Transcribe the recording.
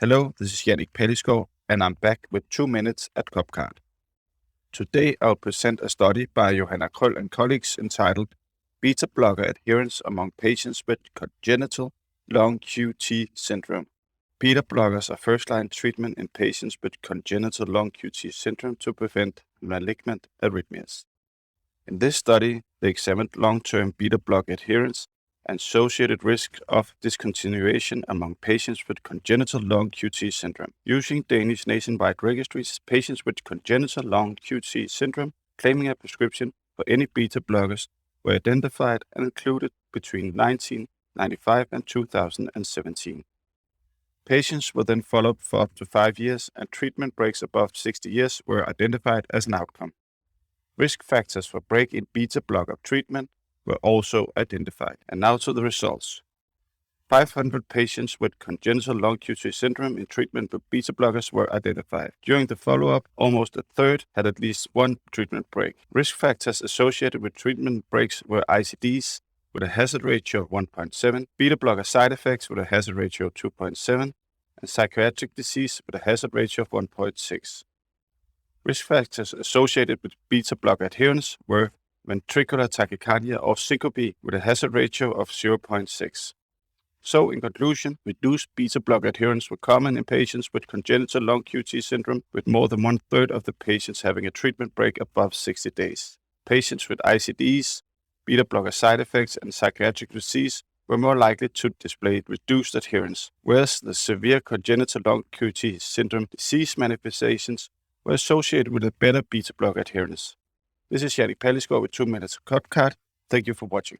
Hello, this is Johanna and I'm back with 2 minutes at Copcard. Today I'll present a study by Johanna Krøll and colleagues entitled Beta Blocker Adherence Among Patients with Congenital Long QT Syndrome. Beta blockers are first-line treatment in patients with congenital long QT syndrome to prevent malignant arrhythmias. In this study, they examined long-term beta block adherence and associated risk of discontinuation among patients with congenital long QT syndrome. Using Danish nationwide registries, patients with congenital long QT syndrome claiming a prescription for any beta blockers were identified and included between 1995 and 2017. Patients were then followed for up to 5 years, and treatment breaks above 60 years were identified as an outcome. Risk factors for break in beta blocker treatment were also identified. And now to the results. 500 patients with congenital long QT syndrome in treatment with beta blockers were identified. During the follow-up, almost a third had at least one treatment break. Risk factors associated with treatment breaks were ICDs with a hazard ratio of 1.7, beta blocker side effects with a hazard ratio of 2.7, and psychiatric disease with a hazard ratio of 1.6. Risk factors associated with beta blocker adherence were ventricular tachycardia or syncope with a hazard ratio of 0.6. So, in conclusion, reduced beta blocker adherence were common in patients with congenital long QT syndrome, with more than 1/3 of the patients having a treatment break above 60 days. Patients with ICDs, beta blocker side effects, and psychiatric disease were more likely to display reduced adherence, whereas the severe congenital long QT syndrome disease manifestations were associated with a better beta blocker adherence. This is Johanna Krøll with 2 minutes of Copcard. Thank you for watching.